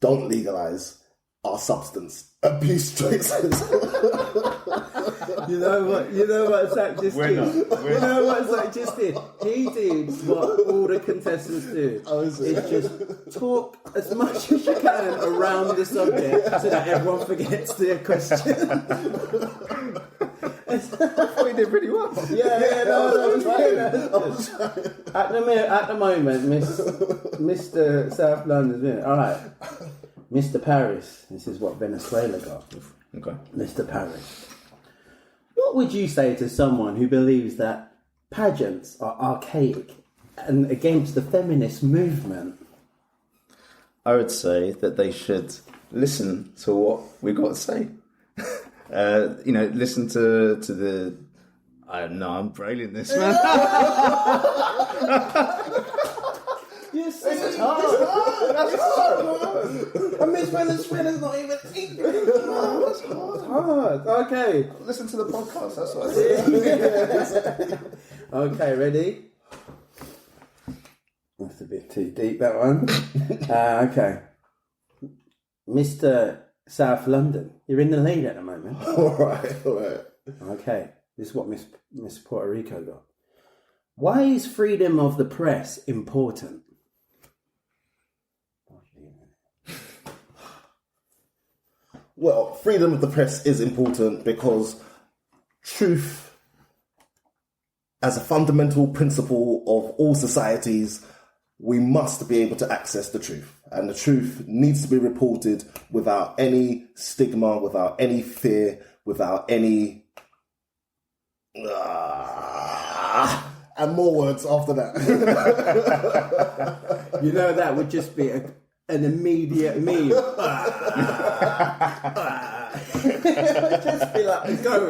don't legalise our substance abuse choices. You know what Zach just did? You know what Zach just did? He did what all the contestants do. Is just talk as much as you can around the subject so that everyone forgets the question. I thought he did pretty well. At the moment, Mr. South London's in it. All right, Mr. Paris. This is what Venezuela got. Okay, Mr. Paris. What would you say to someone who believes that pageants are archaic and against the feminist movement? I would say that they should listen to what we got to say. Listen to the. I don't know. I'm brailing this, man. You see, it's hard. That's hard. I mean, Venezuela's not even English. That's hard. Okay. Listen to the podcast. That's what I say. Okay, ready? That's a bit too deep, that one. Okay. Mr. South London, you're in the lead at the moment. All right. Okay, this is what Miss Puerto Rico got. Why is freedom of the press important? Well, freedom of the press is important because truth, as a fundamental principle of all societies, we must be able to access the truth. And the truth needs to be reported without any stigma, without any fear, without any... and more words after that. You know, that would just be an immediate meme. It would just be like, go.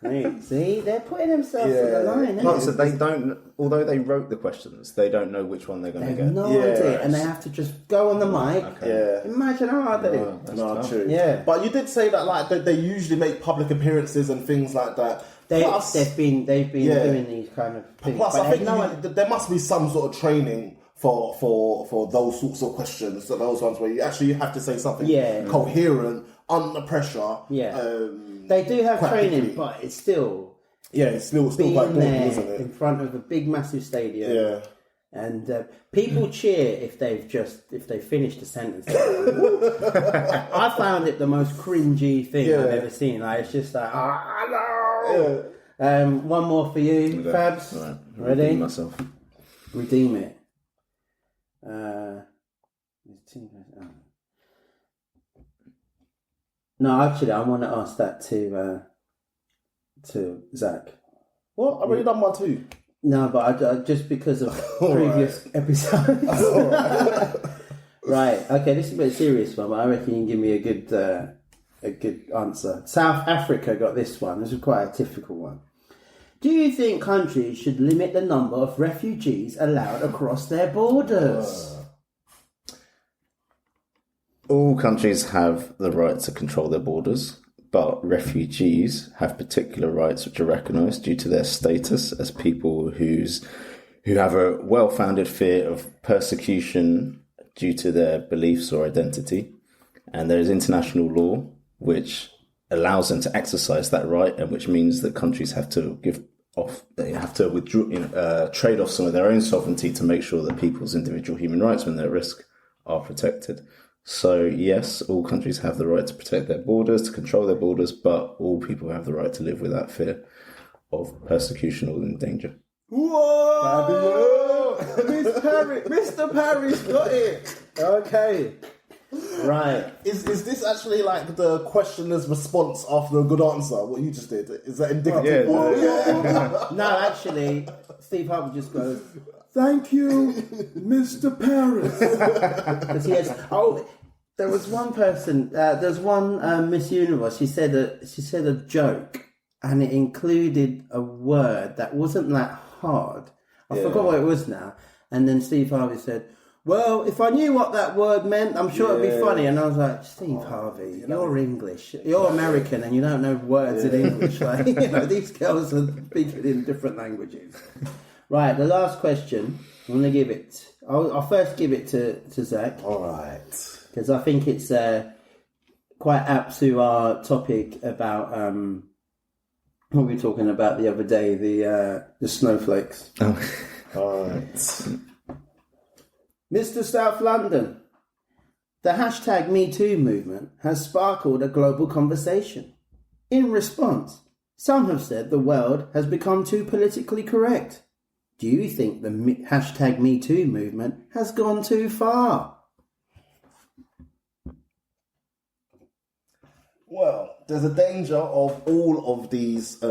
Right, see, they're putting themselves on the line. So they don't, although they wrote the questions, they don't know which one they're going to get. No idea, and they have to just go on the mic. Okay. Imagine how hard that is. No, true. Yeah, but you did say that like they usually make public appearances and things like that. They've been doing these kind of things. Plus, I think there must be some sort of training for those sorts of questions. So those ones where you actually have to say something coherent under pressure. Yeah. They do have training, but it's still... Yeah, it's still being quite there important, isn't it? in front of a big, massive stadium. Yeah. And people cheer if they finished a sentence. I found it the most cringy thing I've ever seen. Like, it's just like, hello! Yeah. One more for you, Fabs. Right. Ready? Redeem myself. Redeem it. No, actually, I want to ask that to Zach. What? I've already done one too. No, but I just because of previous episodes. Right. Okay, this is a bit serious one, but I reckon you can give me a good answer. South Africa got this one. This is quite a difficult one. Do you think countries should limit the number of refugees allowed across their borders? All countries have the right to control their borders, but refugees have particular rights which are recognised due to their status as people who have a well-founded fear of persecution due to their beliefs or identity. And there is international law which allows them to exercise that right, and which means that countries have to withdraw, trade off some of their own sovereignty to make sure that people's individual human rights, when they're at risk, are protected. So yes, all countries have the right to protect their borders, to control their borders, but all people have the right to live without fear of persecution or in danger. Whoa! Mr. Paris got it. Okay. Right. Is this actually like the questioner's response after a good answer? What you just did? Is that indicative? No, actually, Steve Harvey just goes, "Thank you, Mr. Paris." There was one person. There's one Miss Universe. She said a joke, and it included a word that wasn't that hard. I forgot what it was now. And then Steve Harvey said, "Well, if I knew what that word meant, I'm sure it'd be funny." And I was like, Steve Harvey, you're English. You're American and you don't know words in English. Like, these girls are speaking in different languages. Right, the last question. I'm going to give it I'll first give it to Zach. All right. Because I think it's quite apt to our topic about what we were talking about the other day, the snowflakes. Oh. All right. Mr. South London, the hashtag #MeToo movement has sparkled a global conversation. In response, some have said the world has become too politically correct. Do you think the hashtag #MeToo movement has gone too far? Well, there's a danger of all of these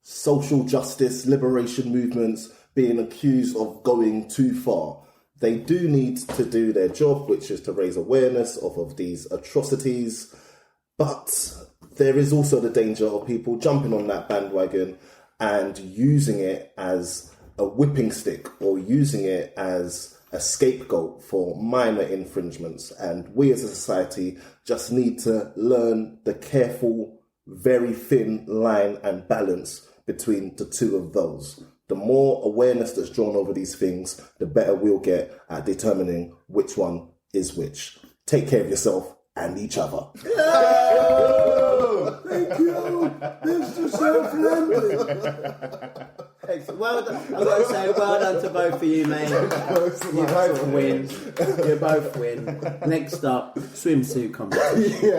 social justice liberation movements being accused of going too far. They do need to do their job, which is to raise awareness of these atrocities. But there is also the danger of people jumping on that bandwagon and using it as a whipping stick or using it as a scapegoat for minor infringements. And we as a society just need to learn the careful, very thin line and balance between the two of those. The more awareness that's drawn over these things, the better we'll get at determining which one is which. Take care of yourself and each other. Oh, thank you, Mr. South London. Excellent. Well done. I've got to say, well done to both of you, mate. You both win. You both win. Next up, swimsuit competition.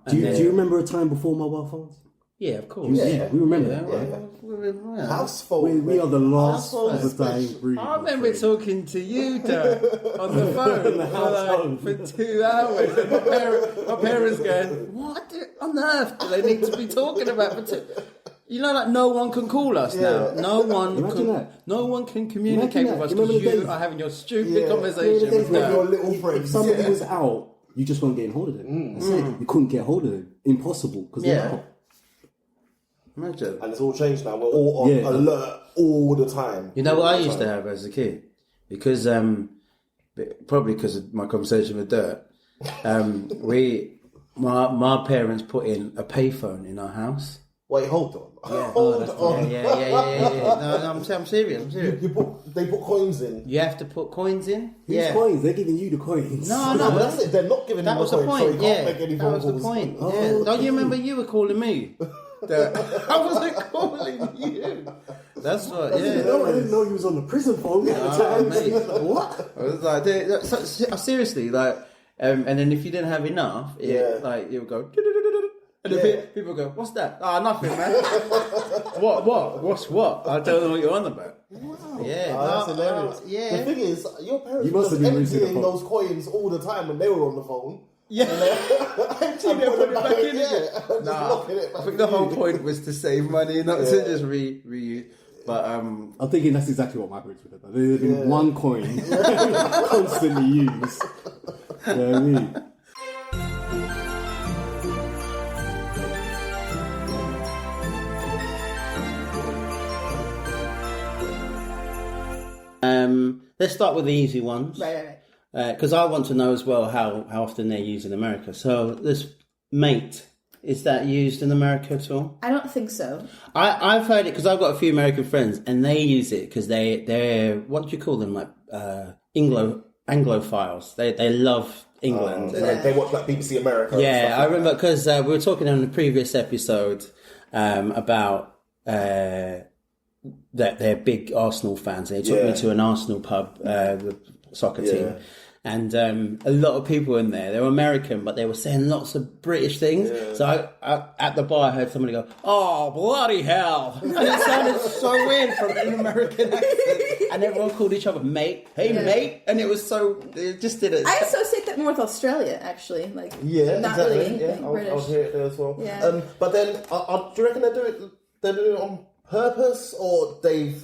Do you remember a time before mobile phones? Yeah, of course. Yeah, we remember that, right? House phone. We are the last of the dying breed. I remember talking to you, Dirk, on the phone for 2 hours. And my parents going, what on earth do they need to be talking about for 2? You know, like no one can call us now. No one can communicate with us because you are having your stupid conversation with your little friends. If somebody was out, you just weren't getting hold of them. That's it. You couldn't get hold of them. Impossible because they're out. Imagine. And it's all changed now. We're all on alert all the time. You know what I used to have as a kid? Because, probably because of my conversation with Dirk, my parents put in a payphone in our house. Wait, hold on. Yeah. Hold on. Yeah. No, I'm serious. They put coins in. You have to put coins in? Whose coins? They're giving you the coins. No, but that's it. They're not giving that you was the the coins, point. so you can't make any phone That was the calls. point. Oh, Yeah. Don't okay. you remember you were calling me? I wasn't calling you. That's what. I Yeah. didn't know he was on the prison phone at the time. Mate. What? I was like, seriously, like, and then if you didn't have enough, like it would go. And then people go, "What's that?" Ah, nothing, man. What? What's what? I don't know what you're on about. Wow. Yeah, That's hilarious. yeah. The thing is, your parents You were must just have been losing the emptying phone. those coins all the time when they were on the phone. Yeah. And Put it back in again. Just locking it back I think the whole point was to save money, not to just reuse. But I'm thinking that's exactly what my parents would have done. There'd been one coin constantly used. You know what I mean? Let's start with the easy ones. Right. Because I want to know as well how often they're used in America. So this mate, is that used in America at all? I don't think so. I've heard it because I've got a few American friends and they use it because they're what do you call them, like Anglophiles. They love England. They watch like BBC America. and Yeah, stuff I like remember because we were talking on the previous episode about that they're big Arsenal fans. They took me to an Arsenal pub, the soccer team. And a lot of people in there, they were American, but they were saying lots of British things. Yeah. So I, at the bar, I heard somebody go, "Oh, bloody hell." And it sounded so weird from an American accent. And everyone called each other mate. Hey, mate. And it was so, it just did it. I associate that more with Australia, actually. Like, not exactly. really anything British. I'll hear it there as well. Yeah. But then, do you reckon they're doing it on purpose, or they've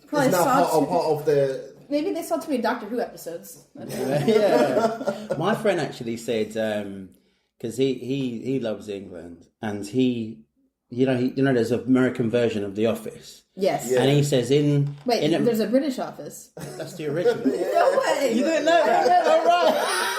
Probably it's now saw part of their... Maybe they saw too many Doctor Who episodes. Yeah. My friend actually said, because he loves England, and he there's an American version of The Office. Yes. And he says there's a British Office. That's the original. No way. You didn't know that? I didn't know All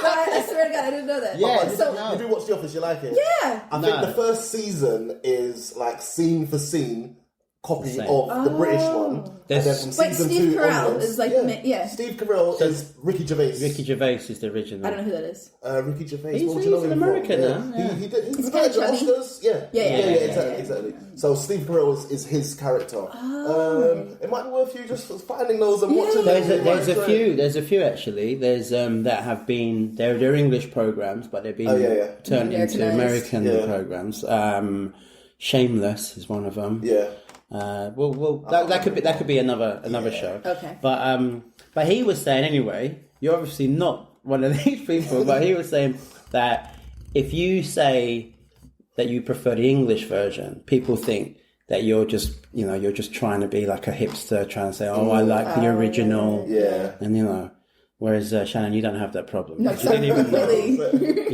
right. I swear to God, I didn't know that. Yeah. You do watch The Office, you like it? Yeah. I think the first season is like scene for scene copy Same. of the British one. And then from Wait, season Steve 2 Carell onwards- is like yeah. Steve Carell is Ricky Gervais. Ricky Gervais is the original. I don't know who that is. Ricky Gervais. He's- what do you know he's an him from? American Yeah. now, yeah. He did. He's He's the kinda Oscars. chubby. Yeah. Yeah. Exactly. So Steve Carell is his character. It might be worth you just finding those and watching. There's them. a few actually. There's that have been they're English programs, but they've been turned into American Yeah. programs. Shameless is one of them. Yeah. That could be another show. Okay. But he was saying anyway. You're obviously not one of these people, but he was saying that if you say that you prefer the English version, people think that you're just trying to be like a hipster, trying to say, "Oh, I like the original." Yeah. And whereas Shannon, you don't have that problem. No, You didn't even know. really.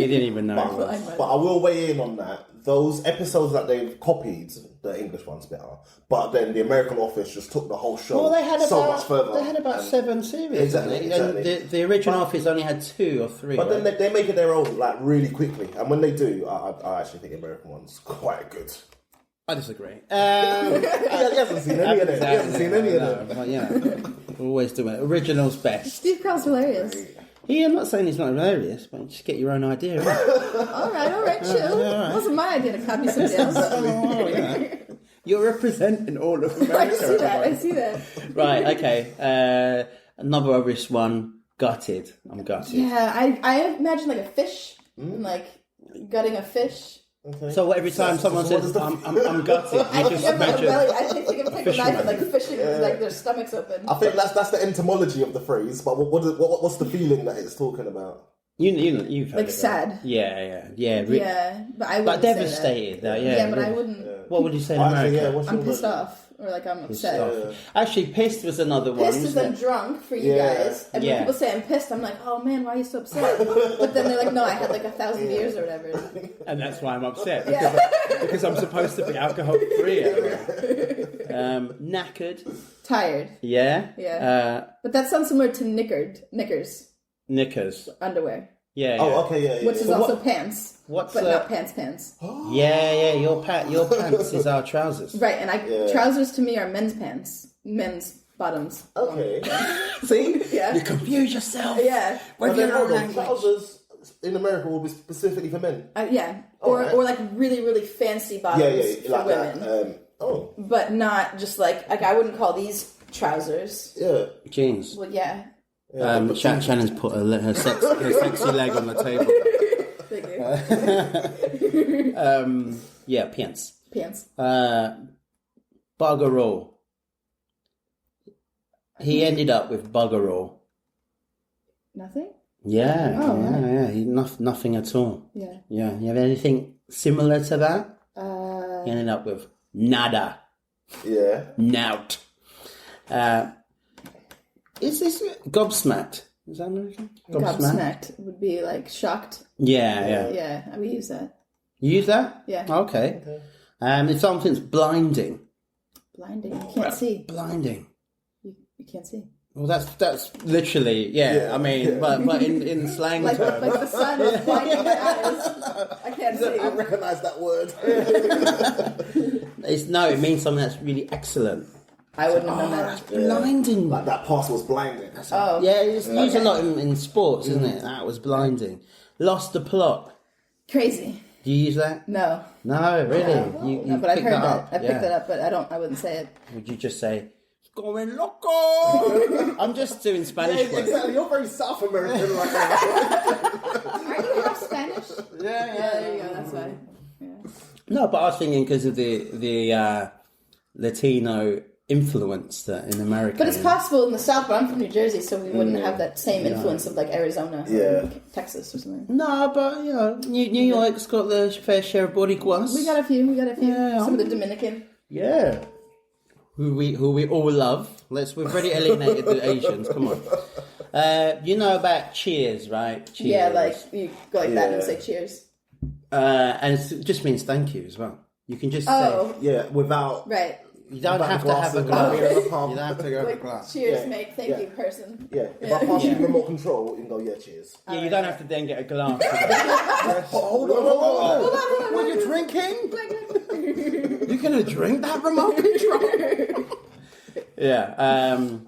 You didn't even know. It was. But I will weigh in on that. Those episodes that they've copied, the English one's better. But then the American Office just took the whole show Well, they had much further. They had about 7 series. Exactly, didn't they? And the original Office only had 2 or 3. But right? then they make it their own, like, really quickly. And when they do, I actually think the American one's quite good. I disagree. He hasn't seen any of them. He hasn't seen any of them. But we're always doing it. Original's best. Steve Carell's hilarious. Yeah, I'm not saying he's not hilarious, but just get your own idea. All right, chill. It wasn't my idea to copy somebody else. You're representing all of America. I see that. Right, okay. Another obvious one, gutted. I'm gutted. Yeah, I imagine like a fish, and like gutting a fish. Okay. So every time someone what says, is the- I'm gutted, I you think just of like a imagine... belly. I think of take a knife and like fishing, like their stomachs open. I think that's the etymology of the phrase, but what's the feeling that it's talking about? You've heard Like it, sad. right? Yeah. Yeah, but I wouldn't But say devastated, though, that. yeah. Yeah, but I wouldn't. What would you say in Actually, America? what's I'm your pissed word? off, or like I'm upset. Actually, pissed was another one. Pissed is wasn't I'm it? drunk for you guys, and when Yeah. people say I'm pissed, I'm like, oh man, why are you so upset? But then they're like, no, I had like 1,000 beers or whatever. And that's why I'm upset. Yeah. Because I'm supposed to be alcohol free. Knackered. Tired. Yeah. But that sounds similar to knickers, Knickers. underwear, Yeah. Oh, okay, yeah. which is also pants, What's but not pants. Yeah. Your pants is our trousers. Right, and trousers to me are men's pants, men's bottoms. Okay. See? Yeah. You confuse yourself. Yeah. With But then your hold own on, language. trousers in America will be specifically for men. Yeah. Alright. Or like really, really fancy bottoms for like women. that. But not just like I wouldn't call these trousers. Yeah. Jeans. Well, yeah. Shannon's put her sexy leg on the table. Thank you. Yeah, pants. Pants. Bugger all. He ended up with bugger all. Nothing? Yeah, Oh, right. yeah. He, nothing at all. Yeah. Yeah, you have anything similar to that? He Uh, ended up with nada, Yeah. nout. Is this gobsmacked? Is that American? gobsmacked would be like shocked. Yeah. Yeah, we use that. You use that? Yeah. Okay. If something's blinding. Blinding. You can't see. Blinding. You can't see. Well, that's literally, yeah. I mean, but in slang Like terms. the sun is blinding my eyes. I can't see. I recognise that word. It means something that's really excellent. I wouldn't have known that. Blinding. Like that pass was blinding. Oh. Yeah, it's used a lot in sports, isn't it? That was blinding. Lost the plot. Crazy. Do you use that? No. No, really. You No, but I've picked heard that. up. I picked that up, but I wouldn't say it. Would you just say, "It's going loco"? I'm just doing Spanish words. Exactly. You're very South American right now. Are you half Spanish? Yeah, There you go. That's why. Yeah. No, but I was thinking because of the Latino influence that in America. But it's possible in the South, but I'm from New Jersey, so we wouldn't have that same influence of like Arizona or Texas or something. No, but New York's got the fair share of Boricuas. We got a few. Yeah. Some of the Dominican. Yeah. Who we all love. We've already alienated the Asians. Come on. You know about cheers, right? Cheers. Yeah, like you go like that and say cheers. And it just means thank you as well. You can just say. Yeah, without. Right. You don't Without have the to have a glass glass. of- You don't have to go for a Like glass. cheers, Yeah. mate. Thank Yeah. you, person. Yeah, if I pass you the remote control, you can go, yeah, cheers. Yeah, you don't have to then get a glass. Hold on. What are you drinking? You you going to drink that remote control? Yeah.